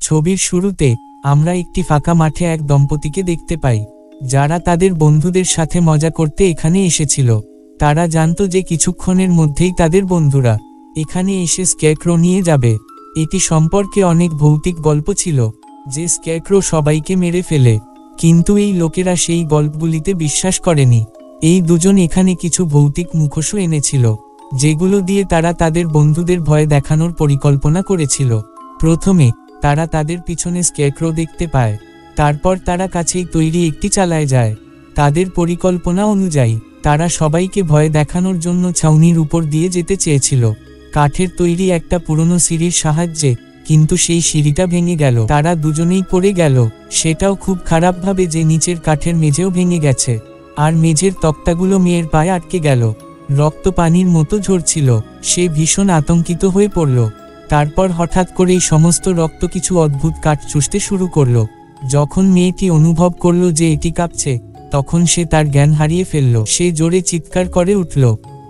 ছবির শুরুতে আমরা একটি ফাঁকা মাঠে এক দম্পতিকে দেখতে পাই, যারা তাদের বন্ধুদের সাথে মজা করতে এখানে এসেছিল। তারা জানতো যে কিছুক্ষণের মধ্যেই তাদের বন্ধুরা এখানে এসে স্ক্যারক্রো নিয়ে যাবে। এটি সম্পর্কে অনেক ভৌতিক গল্প ছিল যে স্ক্যারক্রো সবাইকে মেরে ফেলে, কিন্তু এই লোকেরা সেই গল্পগুলিতে বিশ্বাস করেনি। এই দুজন এখানে কিছু ভৌতিক মুখোশও এনেছিল, যেগুলো দিয়ে তারা তাদের বন্ধুদের ভয় দেখানোর পরিকল্পনা করেছিল। প্রথমে তারা তাদের পিছনে স্ক্যারক্রো দেখতে পায়, তারপর তারা কাছেই তৈরি একটি চালায় যায়। তাদের পরিকল্পনা অনুযায়ী তারা সবাইকে ভয় দেখানোর জন্য ছাউনির উপর দিয়ে যেতে চেয়েছিল, কাঠের তৈরি একটা পুরনো সিঁড়ির সাহায্যে, কিন্তু সেই সিঁড়িটা ভেঙে গেল। তারা দুজনেই পড়ে গেল, সেটাও খুব খারাপভাবে যে নিচের কাঠের মেঝেও ভেঙে গেছে, আর মেঝের তক্তাগুলো মেয়ের পায়ে আটকে গেল। রক্ত পানির মতো ঝরছিল। সে ভীষণ আতঙ্কিত হয়ে পড়ল। তারপর হঠাৎ করেই সমস্ত রক্ত কিছু অদ্ভুত কাঠ চুষতে শুরু করল। যখন মেয়েটি অনুভব করল যে এটি কাঁপছে, তখন সে তার জ্ঞান হারিয়ে ফেলল। সে জোরে চিৎকার করে উঠল।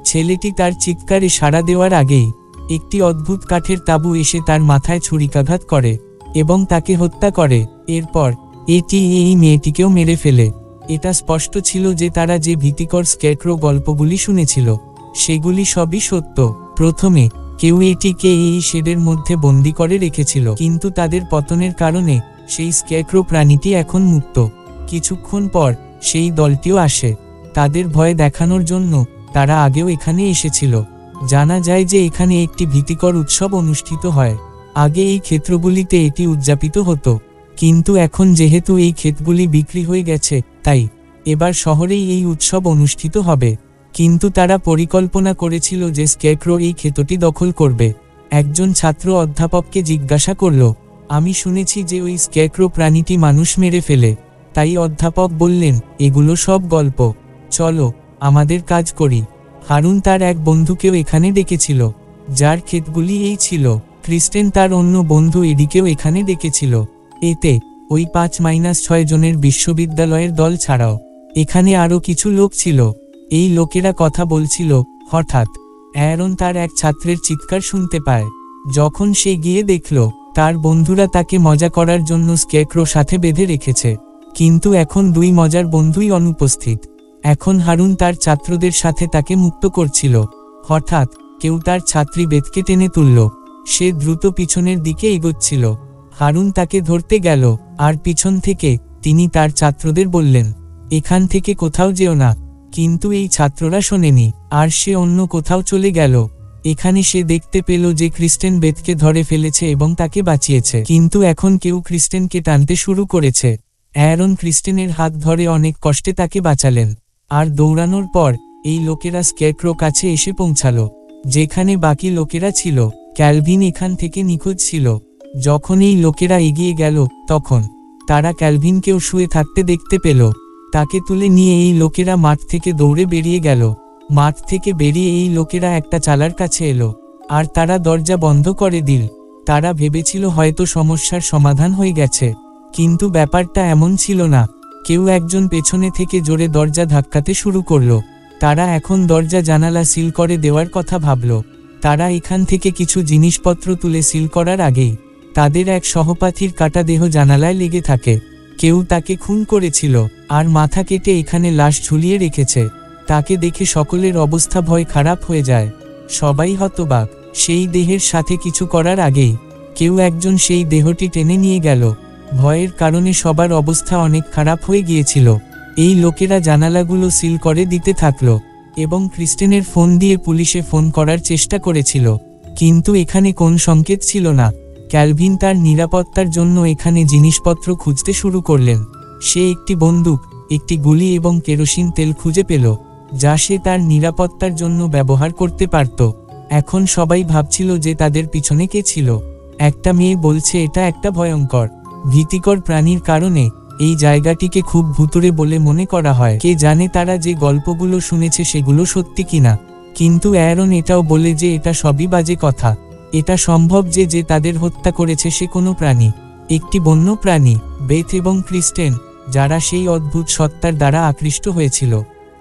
ছেলেটি তার চিৎকারে সাড়া দেওয়ার আগেই একটি অদ্ভুত কাঠের তাঁবু এসে তার মাথায় ছুরিকাঘাত করে এবং তাকে হত্যা করে। এরপর এটি এই মেয়েটিকেও মেরে ফেলে। এটা স্পষ্ট ছিল যে তারা যে ভীতিকর স্ক্যারক্রো গল্পগুলি শুনেছিল, সেগুলি সবই সত্য। প্রথমে কেউ এটিকে এই শেডের মধ্যে বন্দি করে রেখেছিল, কিন্তু তাদের পতনের কারণে সেই স্ক্যারক্রো প্রাণীটি এখন মুক্ত। কিছুক্ষণ পর সেই দলটিও আসে, তাদের ভয় দেখানোর জন্য। তারা আগেও এখানে এসেছিল। জানা যায় যে এখানে একটি ভীতিকর উৎসব অনুষ্ঠিত হয়। আগে এই ক্ষেত্রগুলিতে এটি উদযাপিত হতো, কিন্তু এখন যেহেতু এই ক্ষেতগুলি বিক্রি হয়ে গেছে, তাই এবার শহরেই এই উৎসব অনুষ্ঠিত হবে। কিন্তু তারা পরিকল্পনা করেছিল যে স্ক্যারক্রো এই ক্ষেতটি দখল করবে। একজন ছাত্র অধ্যাপককে জিজ্ঞাসা করল, আমি শুনেছি যে ওই স্ক্যারক্রো প্রাণীটি মানুষ মেরে ফেলে। তাই অধ্যাপক বললেন, এগুলো সব গল্প, চলো আমাদের কাজ করি। হারুন তার এক বন্ধুকেও এখানে ডেকেছিল, যার ক্ষেতগুলি এই ছিল। ক্রিস্টেন তার অন্য বন্ধু এডিকেও এখানে ডেকেছিল। এতে ওই 5-6 জনের বিশ্ববিদ্যালয়ের দল ছাড়াও এখানে আরও কিছু লোক ছিল। এই লোকেরা কথা বলছিল। হঠাৎ অ্যারন তার এক ছাত্রের চিৎকার শুনতে পায়। যখন সে গিয়ে দেখল তার বন্ধুরা তাকে মজা করার জন্য স্ক্যারক্রো সাথে বেঁধে রেখেছে, কিন্তু এখন দুই মজার বন্ধুই অনুপস্থিত। এখন হারুন তার ছাত্রদের সাথে তাকে মুক্ত করছিল। হঠাৎ কেউ তার ছাত্রী বেথকে টেনে তুলল। সে দ্রুত পিছনের দিকে এগোচ্ছিল। হারুন তাকে ধরতে গেল, আর পিছন থেকে তিনি তার ছাত্রদের বললেন, এখান থেকে কোথাও যেও না। কিন্তু এই ছাত্ররা শোনেনি, আর সে অন্য কোথাও চলে গেল। এখানে সে দেখতে পেল যে ক্রিস্টেন বেথকে ধরে ফেলেছে এবং তাকে বাঁচিয়েছে, কিন্তু এখন কেউ ক্রিস্টেনকে টানতে শুরু করেছে। অ্যারন ক্রিস্টেনের হাত ধরে অনেক কষ্টে তাকে বাঁচালেন, আর দৌড়ানোর পর এই লোকেরা স্ক্যারক্রো কাছে এসে পৌঁছালো, যেখানে বাকি লোকেরা ছিল। ক্যালভিন এখান থেকে নিখোঁজ ছিল। যখন এই লোকেরা এগিয়ে গেল, তখন তারা ক্যালভিনকেও শুয়ে থাকতে দেখতে পেল। তাকে তুলে নিয়ে এই লোকেরা মাঠ থেকে দৌড়ে বেরিয়ে গেল। মাঠ থেকে বেরিয়ে এই লোকেরা একটা চালার কাছে এলো, আর তারা দরজা বন্ধ করে দিল। তারা ভেবেছিল হয়তো সমস্যার সমাধান হয়ে গেছে, কিন্তু ব্যাপারটা এমন ছিল না। কেউ একজন পেছনে থেকে জোরে দরজা ধাক্কাতে শুরু করলো। তারা এখন দরজা জানালা সিল করে দেওয়ার কথা ভাবল। তারা এখান থেকে কিছু জিনিসপত্র তুলে সিল করার আগেই তাদের এক সহপাঠীর কাটা দেহ জানালায় লেগে থাকে। কেউ তাকে খুন করেছিল, আর মাথা কেটে এখানে লাশ ঝুলিয়ে রেখেছে। তাকে দেখে সকলের অবস্থা ভয় খারাপ হয়ে যায়। সবাই হতবাক। সেই দেহের সাথে কিছু করার আগেই কেউ একজন সেই দেহটি টেনে নিয়ে গেল। ভয়ের কারণে সবার অবস্থা অনেক খারাপ হয়ে গিয়েছিল। এই লোকেরা জানালাগুলো সিল করে দিতে থাকলো এবং ক্রিস্টেনের ফোন দিয়ে পুলিশে ফোন করার চেষ্টা করেছিল, কিন্তু এখানে কোন সংকেত ছিল না। ক্যালভিন তার নিরাপত্তার জন্য এখানে জিনিসপত্র খুঁজতে শুরু করলেন। সে একটি বন্দুক, একটি গুলি এবং কেরোসিন তেল খুঁজে পেল, যা সে তার নিরাপত্তার জন্য ব্যবহার করতে পারত। এখন সবাই ভাবছিল যে তাদের পিছনে কে ছিল। একটা মেয়ে বলছে এটা একটা ভয়ঙ্কর, ভীতিকর প্রাণীর কারণে এই জায়গাটিকে খুব ভুতুড়ে বলে মনে করা হয়। কে জানে তারা যে গল্পগুলো শুনেছে সেগুলো সত্যি কিনা। কিন্তু অ্যারন এটাও বলে যে এটা সবই বাজে কথা। এটা সম্ভব যে যে তাদের হত্যা করেছে সে কোনো প্রাণী, একটি বন্য প্রাণী। বেথ এবং ক্রিস্টেন, যারা সেই অদ্ভুত সত্তার দ্বারা আকৃষ্ট হয়েছিল,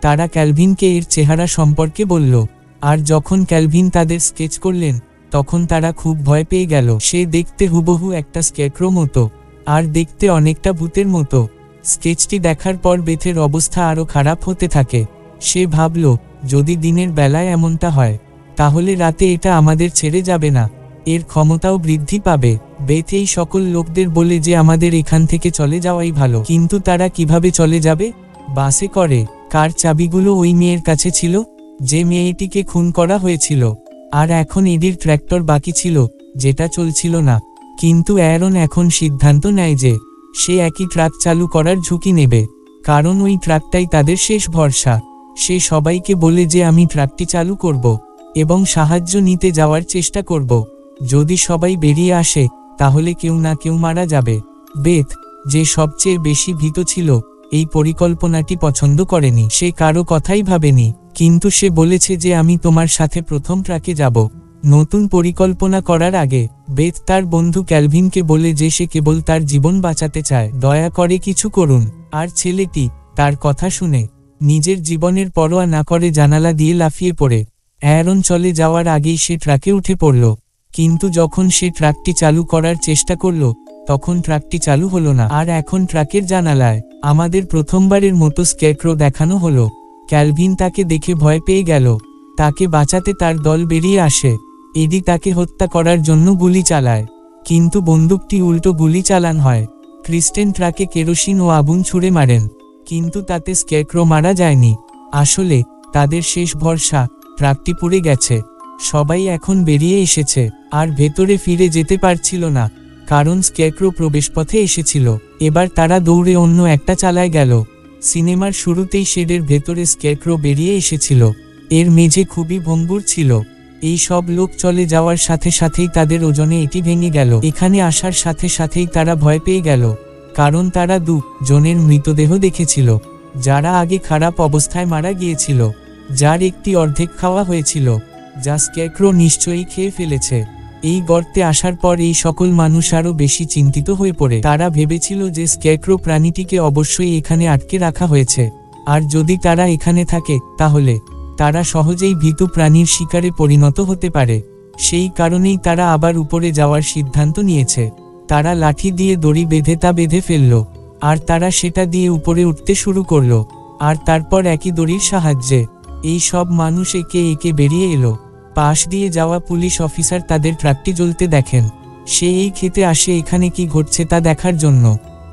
তারা ক্যালভিনকে এর চেহারা সম্পর্কে বলল। আর যখন ক্যালভিন তাদের স্কেচ করলেন, তখন তারা খুব ভয় পেয়ে গেল। সে দেখতে হুবহু একটা স্কেরক্রো মতো, আর দেখতে অনেকটা ভূতের মতো। স্কেচটি দেখার পর বেথের অবস্থা আরও খারাপ হতে থাকে। সে ভাবল, যদি দিনের বেলায় এমনটা হয়, তাহলে রাতে এটা আমাদের ছেড়ে যাবে না, এর ক্ষমতাও বৃদ্ধি পাবে। বেথ এই সকল লোকদের বলে যে আমাদের এখান থেকে চলে যাওয়াই ভালো। কিন্তু তারা কিভাবে চলে যাবে? বাসে করে। কার চাবিগুলো ওই মেয়ের কাছে ছিল, যে মেয়েটিকে খুন করা হয়েছিল। আর এখন এডির ট্র্যাক্টর বাকি ছিল, যেটা চলছিল না। কিন্তু অ্যারন এখন সিদ্ধান্ত নেয় যে সে একই ট্রাক চালু করার ঝুঁকি নেবে, কারণ ওই ট্রাকটাই তাদের শেষ ভরসা। সে সবাইকে বলে যে আমি ট্রাকটি চালু করব এবং সাহায্য নিতে যাওয়ার চেষ্টা করব। যদি সবাই বেরিয়ে আসে, তাহলে কেউ না কেউ মারা যাবে। বেথ, যে সবচেয়ে বেশি ভীত ছিল, এই পরিকল্পনাটি পছন্দ করেনি। সে কারো কথাই ভাবেনি, কিন্তু সে বলেছে যে আমি তোমার সাথে প্রথম ট্রাকে যাব। নতুন পরিকল্পনা করার আগে বেথ তার বন্ধু ক্যালভিনকে বলে যে সে কেবল তার জীবন বাঁচাতে চায়, দয়া করে কিছু করুন। আর ছেলেটি তার কথা শুনে নিজের জীবনের পরোয়া না করে জানালা দিয়ে লাফিয়ে পড়ে। অ্যারন চলে যাওয়ার আগেই সে ট্রাকে উঠে পড়ল, কিন্তু যখন সে ট্রাকটি চালু করার চেষ্টা করল, তখন ট্রাকটি চালু হলো না। আর এখন ট্রাকের জানালায় আমাদের প্রথমবারের মতো স্কেরক্রো দেখানো হলো। ক্যালভিন তাকে দেখে ভয় পেয়ে গেল। তাকে বাঁচাতে তার দল বেরিয়ে আসে। এডি তাকে হত্যা করার জন্য গুলি চালায়, কিন্তু বন্দুকটি উল্টো গুলি চালান হয়। ক্রিস্টেন ট্রাকে কেরোসিন ও আগুন ছুঁড়ে মারেন, কিন্তু তাতে স্কেরক্রো মারা যায়নি। আসলে তাদের শেষ ভরসা, ট্রাকটি পুড়ে গেছে। সবাই এখন বেরিয়ে এসেছে, আর ভেতরে ফিরে যেতে পারছিল না, কারণ স্কেরক্রো প্রবেশপথে এসেছিল। এবার তারা দৌড়ে অন্য একটা চালায় গেল। সিনেমার শুরুতেই শেডের ভেতরে স্কেরক্রো বেরিয়ে এসেছিল। এর মেঝে খুবই ভঙ্গুর ছিল। এই সব লোক চলে যাওয়ার সাথে সাথেই তাদের ওজনে এটি ভেঙে গেল। এখানে আসার সাথে সাথেই তারা ভয় পেয়ে গেল, কারণ তারা 2 জনের মৃতদেহ দেখেছিল, যারা আগে খারাপ অবস্থায় মারা গিয়েছিল, যার একটি অর্ধেক খাওয়া হয়েছিল, যা স্কেরক্রো নিশ্চয়ই খেয়ে ফেলেছে। এই গর্তে আসার পর এই সকল মানুষ আরও বেশি চিন্তিত হয়ে পড়ে। তারা ভেবেছিল যে স্কেরক্রো প্রাণীটিকে অবশ্যই এখানে আটকে রাখা হয়েছে, আর যদি তারা এখানে থাকে, তাহলে তারা সহজেই ভীতু প্রাণীর শিকারে পরিণত হতে পারে। সেই কারণেই তারা আবার উপরে যাওয়ার সিদ্ধান্ত নিয়েছে। তারা লাঠি দিয়ে দড়ি বেঁধে তা বেঁধে ফেলল, আর তারা সেটা দিয়ে উপরে উঠতে শুরু করল। আর তারপর একই দড়ির সাহায্যে এই সব মানুষ একে একে বেরিয়ে এলো। পাশ দিয়ে যাওয়া পুলিশ অফিসার তাদের ট্রাকটি জ্বলতে দেখেন। সে এই খেতে আসে এখানে কি ঘটছে তা দেখার জন্য।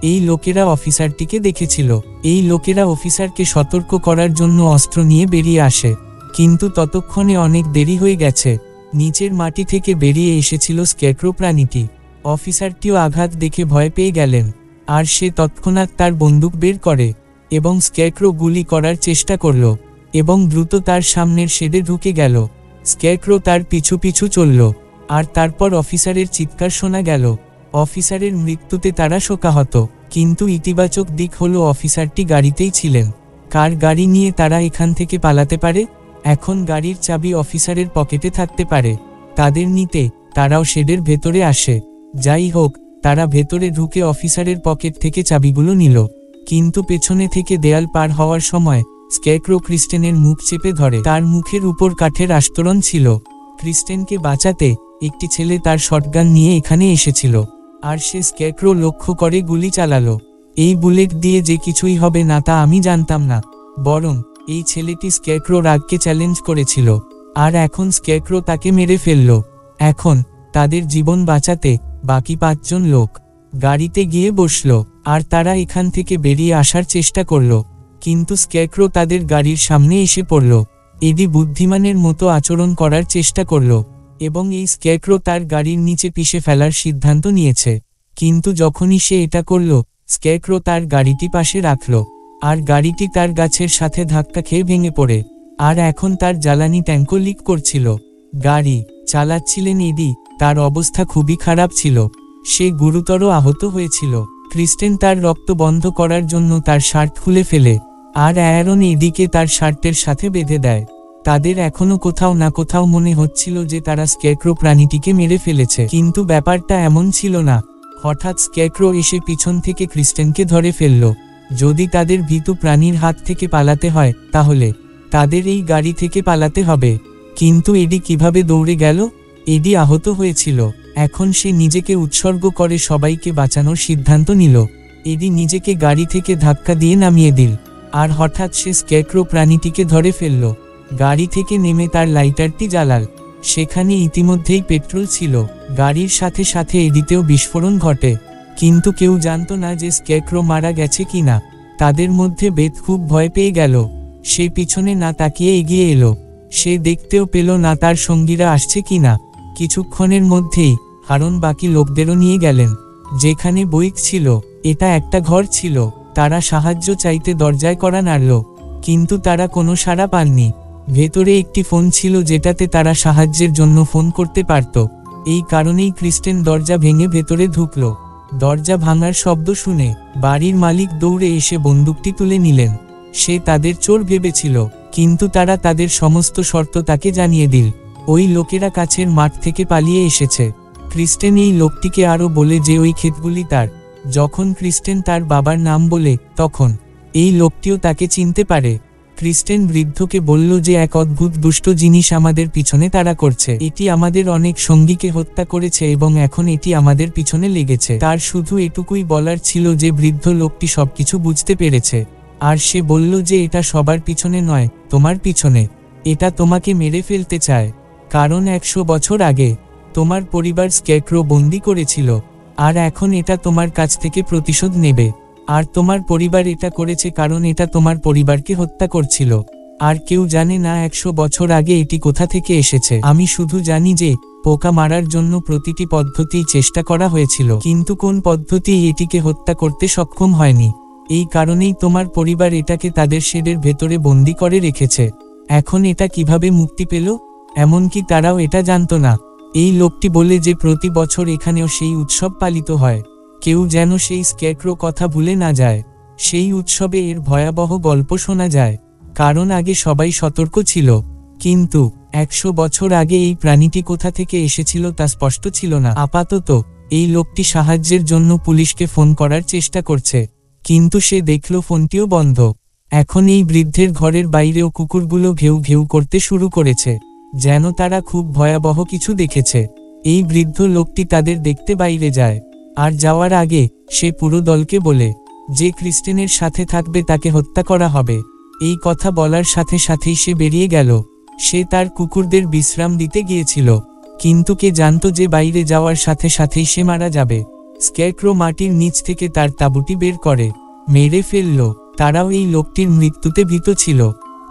এই লোকেরা অফিসারটিকে দেখেছিল। এই লোকেরা অফিসারকে সতর্ক করার জন্য অস্ত্র নিয়ে বেরিয়ে আসে, কিন্তু ততক্ষণে অনেক দেরি হয়ে গেছে। নিচের মাটি থেকে বেরিয়ে এসেছিল স্কেরক্রো প্রাণীটি। অফিসারটিও আঘাত দেখে ভয় পেয়ে গেলেন, আর সে তৎক্ষণাৎ তার বন্দুক বের করে এবং স্কেরক্রো গুলি করার চেষ্টা করল, এবং দ্রুত তার সামনের শেডে ঢুকে গেল। স্কেরক্রো তার পিছু পিছু চলল, আর তারপর অফিসারের চিৎকার শোনা গেল। অফিসারের মৃত্যুতে তারা শোকাহত, কিন্তু ইতিবাচক দিক হলো অফিসারটি গাড়িতেই ছিলেন। কার গাড়ি নিয়ে তারা এখান থেকে পালাতে পারে? এখন গাড়ির চাবি অফিসারের পকেটে থাকতে পারে। তাদের নিতে তারাও শেডের ভেতরে আসে। যাই হোক, তারা ভেতরে ঢুকে অফিসারের পকেট থেকে চাবিগুলো নিল, কিন্তু পেছনে থেকে দেয়াল পার হওয়ার সময় স্কেরক্রো ক্রিস্টেনের মুখ চেপে ধরে। তার মুখের উপর কাঠের আস্তরণ ছিল। ক্রিস্টেনকে বাঁচাতে একটি ছেলে তার শটগান নিয়ে এখানে এসেছিল, আর সে স্কেরক্রো লক্ষ্য করে গুলি চালালো। এই বুলেট দিয়ে যে কিছুই হবে না তা আমি জানতাম না, বরং এই ছেলেটি স্কেরক্রোর আগকে চ্যালেঞ্জ করেছিল, আর এখন স্কেরক্রো তাকে মেরে ফেলল। এখন তাদের জীবন বাঁচাতে বাকি 5 জন লোক গাড়িতে গিয়ে বসল, আর তারা এখান থেকে বেরিয়ে আসার চেষ্টা করল, কিন্তু স্কেরক্রো তাদের গাড়ির সামনে এসে পড়ল। এডি বুদ্ধিমানের মতো আচরণ করার চেষ্টা করল, এবং এই স্কেরক্রো তার গাড়ির নিচে পিষে ফেলার সিদ্ধান্ত নিয়েছে। কিন্তু যখনই সে এটা করল, স্কেরক্রো তার গাড়িটি পাশে রাখল, আর গাড়িটি তার গাছের সাথে ধাক্কা খেয়ে ভেঙে পড়ে। আর এখন তার জ্বালানি ট্যাঙ্কও লিক করছিল। গাড়ি চালাচ্ছিলেন এডি। তার অবস্থা খুবই খারাপ ছিল। সে গুরুতর আহত হয়েছিল। ক্রিস্টেন তার রক্ত বন্ধ করার জন্য তার শার্ট খুলে ফেলে, আর অ্যারন এডিকে তার শার্টের সাথে বেঁধে দেয়। তাদের এখনো কোথাও না কোথাও মনে হচ্ছিল যে তারা স্কেরক্রো প্রাণীটিকে মেরে ফেলেছে, কিন্তু ব্যাপারটা এমন ছিল না। হঠাৎ স্কেরক্রো এসে পিছন থেকে ক্রিস্টেনকে ধরে ফেলল। যদি তাদের ভীতু প্রাণীর হাত থেকে পালাতে হয়, তাহলে তাদের এই গাড়ি থেকে পালাতে হবে। কিন্তু এডি কিভাবে দৌড়ে গেল? এডি আহত হয়েছিল। এখন সে নিজেকে উৎসর্গ করে সবাইকে বাঁচানোর সিদ্ধান্ত নিল। এডি নিজেকে গাড়ি থেকে ধাক্কা দিয়ে নামিয়ে দিল, আর হঠাৎ সে স্কেয়ারক্রো প্রাণীটিকে ধরে ফেলল। গাড়ি থেকে নেমে তার লাইটারটি জ্বালাল। সেখানে ইতিমধ্যেই পেট্রোল ছিল। গাড়ির সাথে সাথে এডিতেও বিস্ফোরণ ঘটে, কিন্তু কেউ জানত না যে স্কেয়ারক্রো মারা গেছে কিনা। তাদের মধ্যে বেথ খুব ভয় পেয়ে গেল। সে পিছনে না তাকিয়ে এগিয়ে এলো। সে দেখতেও পেল না তার সঙ্গীরা আসছে কিনা। কিছুক্ষণের মধ্যেই হারন বাকি লোকদেরও নিয়ে গেলেন। যেখানে বইক ছিল, এটা একটা ঘর ছিল। তারা সাহায্য চাইতে দরজায় কড়া নাড়ল, কিন্তু তারা কোনো সাড়া পাননি। ভেতরে একটি ফোন ছিল যেটাতে তারা সাহায্যের জন্য ফোন করতে পারত। এই কারণেই ক্রিস্টেন দরজা ভেঙে ভেতরে ঢুকল। দরজা ভাঙার শব্দ শুনে বাড়ির মালিক দৌড়ে এসে বন্দুকটি তুলে নিলেন। সে তাদের চোর ভেবেছিল, কিন্তু তারা তাদের সমস্ত শর্ত তাকে জানিয়ে দিল। ওই লোকেরা কাছের মাঠ থেকে পালিয়ে এসেছে। ক্রিস্টেন এই লোকটিকে আরও বলে যে ওই ক্ষেতগুলি তার। যখন ক্রিস্টেন তার বাবার নাম বলে, তখন এই লোকটিও তাকে চিনতে পারে। ক্রিস্টেন বৃদ্ধকে বলল যে এক অদ্ভুত দুষ্ট জিনিস আমাদের পিছনে তাড়া করছে। এটি আমাদের অনেক সঙ্গীকে হত্যা করেছে এবং এখন এটি আমাদের পিছনে লেগেছে। তার শুধু এটুকুই বলার ছিল যে বৃদ্ধ লোকটি সবকিছু বুঝতে পেরেছে। আর সে বলল যে এটা সবার পিছনে নয়, তোমার পিছনে। এটা তোমাকে মেরে ফেলতে চায়, কারণ 100 বছর আগে তোমার পরিবার স্কেয়ারক্রো বন্দি করেছিল, আর এখন এটা তোমার কাছ থেকে প্রতিশোধ নেবে। আর তোমার পরিবার এটা করেছে কারণ এটা তোমার পরিবারকে হত্যা করছিল। আর কেউ জানে না 100 বছর আগে এটি কোথা থেকে এসেছে। আমি শুধু জানি যে পোকা মারার জন্য প্রতিটি পদ্ধতি চেষ্টা করা হয়েছিল, কিন্তু কোন পদ্ধতি এটিকে হত্যা করতে সক্ষম হয়নি। এই কারণেই তোমার পরিবার এটাকে তাদের শেডের ভেতরে বন্দি করে রেখেছে। এখন এটা কিভাবে মুক্তি পেল, এমনকি তারাও এটা জানত না। এই লোকটি বলে যে প্রতি বছর এখানেও সেই উৎসব পালিত হয়। কেউ যেন সেই স্কেয়ারক্রো কথা ভুলে না যায়। সেই উৎসবে এর ভয়াবহ গল্প শোনা যায়, কারণ আগে সবাই সতর্ক ছিল, কিন্তু 100 বছর আগে এই প্রাণীটি কোথা থেকে এসেছিল তা স্পষ্ট ছিল না। আপাতত এই লোকটি সাহায্যের জন্য পুলিশকে ফোন করার চেষ্টা করছে, কিন্তু সে দেখল ফোনটিও বন্ধ। এখন এই বৃদ্ধের ঘরের বাইরেও কুকুরগুলো ঘেউ ঘেউ করতে শুরু করেছে, যেন তারা খুব ভয়াবহ কিছু দেখেছে। এই বৃদ্ধ লোকটি তাদের দেখতে বাইরে যায়, আর যাওয়ার আগে সে পুরো দলকে বলে যে ক্রিস্টেনের সাথে থাকবে তাকে হত্যা করা হবে। এই কথা বলার সাথে সাথেই সে বেরিয়ে গেল। সে তার কুকুরদের বিশ্রাম দিতে গিয়েছিল, কিন্তু কে জানত যে বাইরে যাওয়ার সাথে সাথেই সে মারা যাবে। স্কেয়ারক্রো মাটির নিচ থেকে তার তাঁবুটি বের করে মেরে ফেলল। তারাও এই লোকটির মৃত্যুতে ভীত ছিল।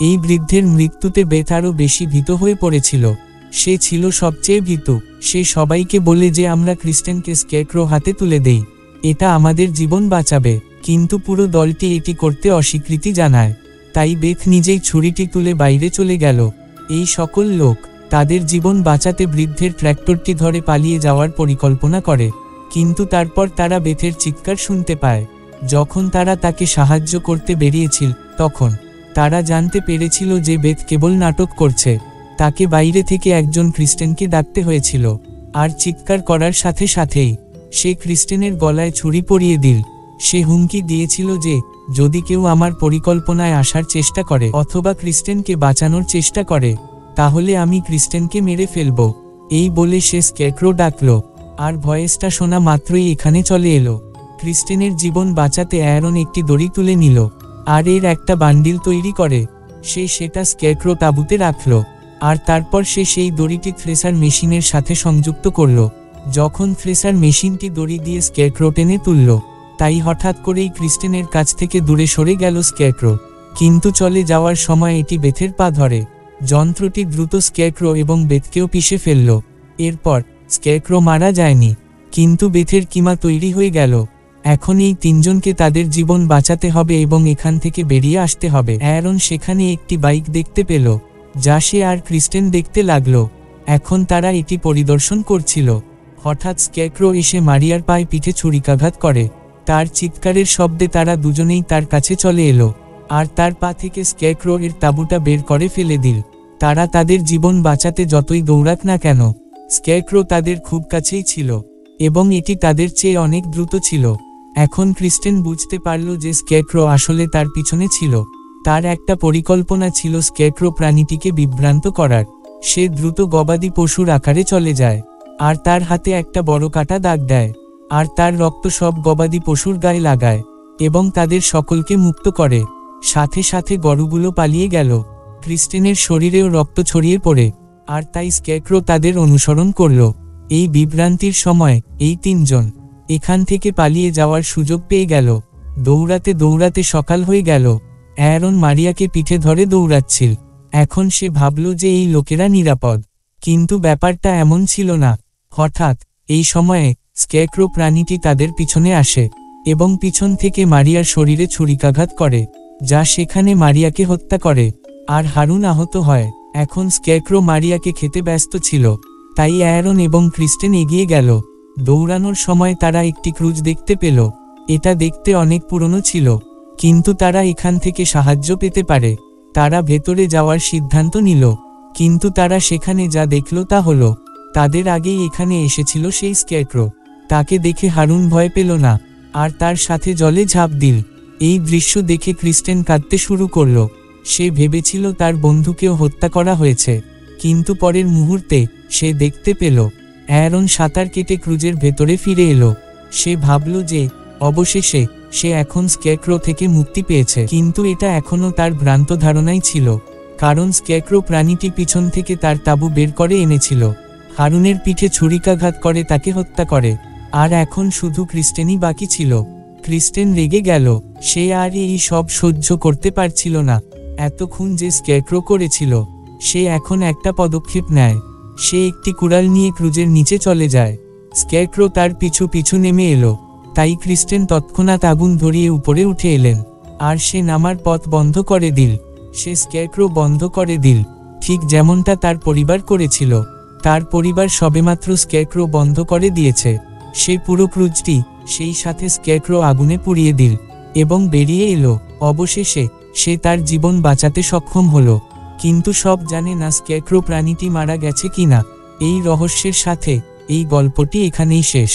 এই বৃদ্ধের মৃত্যুতে বেথ আরও বেশি ভীত হয়ে পড়েছিল। সে ছিল সবচেয়ে ভীত। সে সবাইকে বলে যে আমরা ক্রিস্টেনকে স্কেয়ারক্রো হাতে তুলে দেই, এটা আমাদের জীবন বাঁচাবে। কিন্তু পুরো দলটি এটি করতে অস্বীকৃতি জানায়। তাই বেথ নিজেই ছুরিটি তুলে বাইরে চলে গেল। এই সকল লোক তাদের জীবন বাঁচাতে বৃদ্ধের ট্র্যাক্টরটি ধরে পালিয়ে যাওয়ার পরিকল্পনা করে, কিন্তু তারপর তারা বেথের চিৎকার শুনতে পায়। যখন তারা তাকে সাহায্য করতে বেরিয়েছিল, তখন তারা জানতে পেরেছিল যে বেথ কেবল নাটক করছে। তাকে বাইরে থেকে একজন ক্রিস্টেনকে ডাকতে হয়েছিল, আর চিৎকার করার সাথে সাথেই সে ক্রিস্টেনের গলায় ছুরি পরিয়ে দিল। সে হুমকি দিয়েছিল যে যদি কেউ আমার পরিকল্পনায় আসার চেষ্টা করে অথবা ক্রিস্টেনকে বাঁচানোর চেষ্টা করে, তাহলে আমি ক্রিস্টেনকে মেরে ফেলব। এই বলে সে স্কেয়ারক্রো ডাকল, আর ভয়েসটা শোনা মাত্রই এখানে চলে এলো। ক্রিস্টেনের জীবন বাঁচাতে অ্যারন একটি দড়ি তুলে নিল, আর এর একটা বান্ডিল তৈরি করে। সে সেটা স্কেয়ারক্রো তাঁবুতে রাখল, আর তারপর সে সেই দড়িটি থ্রেসার মেশিনের সাথে সংযুক্ত করল। যখন থ্রেসার মেশিনটি দড়ি দিয়ে স্কেয়ারক্রো টেনে তুলল, তাই হঠাৎ করেই ক্রিস্টেনের কাছ থেকে দূরে সরে গেল স্কেয়ারক্রো। কিন্তু চলে যাওয়ার সময় এটি বেথের পা ধরে। যন্ত্রটি দ্রুত স্কেয়ারক্রো এবং বেথকেও পিষে ফেলল। এরপর স্কেয়ারক্রো মারা যায়নি, কিন্তু বেথের কিমা তৈরি হয়ে গেল। এখন এই তিনজনকে তাদের জীবন বাঁচাতে হবে এবং এখান থেকে বেরিয়ে আসতে হবে। অ্যারন সেখানে একটি বাইক দেখতে পেল, যা সে আর ক্রিস্টেন দেখতে লাগলো। এখন তারা এটি পরিদর্শন করছিল। হঠাৎ স্কেয়ারক্রো এসে মারিয়ার পায়ে পিঠে ছুরিকাঘাত করে। তার চিৎকারের শব্দে তারা দুজনেই তার কাছে চলে এলো, আর তার পা থেকে স্কেয়ারক্রো এর তাঁবুটা বের করে ফেলে দিল। তারা তাদের জীবন বাঁচাতে যতই দৌড়াক না কেন, স্কেয়ারক্রো তাদের খুব কাছেই ছিল, এবং এটি তাদের চেয়ে অনেক দ্রুত ছিল। এখন ক্রিস্টেন বুঝতে পারল যে স্কেয়ারক্রো আসলে তার পিছনে ছিল। তার একটা পরিকল্পনা ছিল স্কেয়ারক্রো প্রাণীটিকে বিভ্রান্ত করার। সে দ্রুত গবাদি পশুর আকারে চলে যায়, আর তার হাতে একটা বড় কাটা দাগ দেয়, আর তার রক্ত সব গবাদি পশুর গায়ে লাগায় এবং তাদের সকলকে মুক্ত করে। সাথে সাথে গরুগুলো পালিয়ে গেল। ক্রিস্টেনের শরীরেও রক্ত ছড়িয়ে পড়ে, আর তাই স্ক্যারক্রো তাদের অনুসরণ করল। এই বিভ্রান্তির সময় এই তিনজন এখান থেকে পালিয়ে যাওয়ার সুযোগ পেয়ে গেল। দৌড়াতে দৌড়াতে সকাল হয়ে গেল। অ্যারন মারিয়াকে পিঠে ধরে দৌড়াচ্ছিল। এখন সে ভাবল যে এই লোকেরা নিরাপদ, কিন্তু ব্যাপারটা এমন ছিল না। হঠাৎ এই সময়ে স্ক্যারক্রো প্রাণীটি তাদের পিছনে আসে এবং পিছন থেকে মারিয়ার শরীরে ছুরিকাঘাত করে, যা সেখানে মারিয়াকে হত্যা করে, আর হারুন আহত হয়। এখন স্ক্যারক্রো মারিয়াকে খেতে ব্যস্ত ছিল, তাই অ্যারন এবং ক্রিস্টেন এগিয়ে গেল। দৌড়ানোর সময় তারা একটি ক্রুজ দেখতে পেল। এটা দেখতে অনেক পুরনো ছিল, কিন্তু তারা এখান থেকে সাহায্য পেতে পারে। তারা ভেতরে যাওয়ার সিদ্ধান্ত নিল, কিন্তু তারা সেখানে যা দেখল তা হলো, তাদের আগেই এখানে এসেছিল সেই স্ক্যারক্রো। তাকে দেখে হারুন ভয় পেল না, আর তার সাথে জলে ঝাঁপ দিল। এই দৃশ্য দেখে ক্রিস্টেন কাঁদতে শুরু করল। সে ভেবেছিল তার বন্ধুকেও হত্যা করা হয়েছে, কিন্তু পরের মুহূর্তে সে দেখতে পেল অ্যারন সাঁতার কেটে ক্রুজের ভেতরে ফিরে এলো। সে ভাবল যে অবশেষে সে এখন স্ক্যারক্রো থেকে মুক্তি পেয়েছে, কিন্তু এটা এখনও তার ভ্রান্ত ধারণাই ছিল, কারণ স্ক্যারক্রো প্রাণীটি পিছন থেকে তার তাঁবু বের করে এনেছিল, হারুনের পিঠে ছুরিকাঘাত করে তাকে হত্যা করে, আর এখন শুধু ক্রিস্টেনই বাকি ছিল। ক্রিস্টেন রেগে গেল। সে আর এই সব সহ্য করতে পারছিল না। এত খুন যে স্ক্যারক্রো করেছিল। সে এখন একটা পদক্ষেপ নেয়। সে একটি কুড়াল নিয়ে ক্রুজের নিচে চলে যায়। স্ক্যারক্রো তার পিছু পিছু নেমে এলো, তাই ক্রিস্টেন তৎক্ষণাৎ আগুন ধরিয়ে উপরে উঠে এলেন, আর সে নামার পথ বন্ধ করে দিল। সে স্ক্যারক্রো বন্ধ করে দিল, ঠিক যেমনটা তার পরিবার করেছিল। তার পরিবার সবেমাত্র স্ক্যারক্রো বন্ধ করে দিয়েছে। সে পুরো ক্রুজটি সেই সাথে স্ক্যারক্রো আগুনে পুড়িয়ে দিল এবং বেরিয়ে এলো। অবশেষে সে তার জীবন বাঁচাতে সক্ষম হলো, কিন্তু সব জানে না স্ক্যারক্রো প্রাণীটি মারা গেছে কিনা। এই রহস্যের সাথে এই গল্পটি এখানেই শেষ।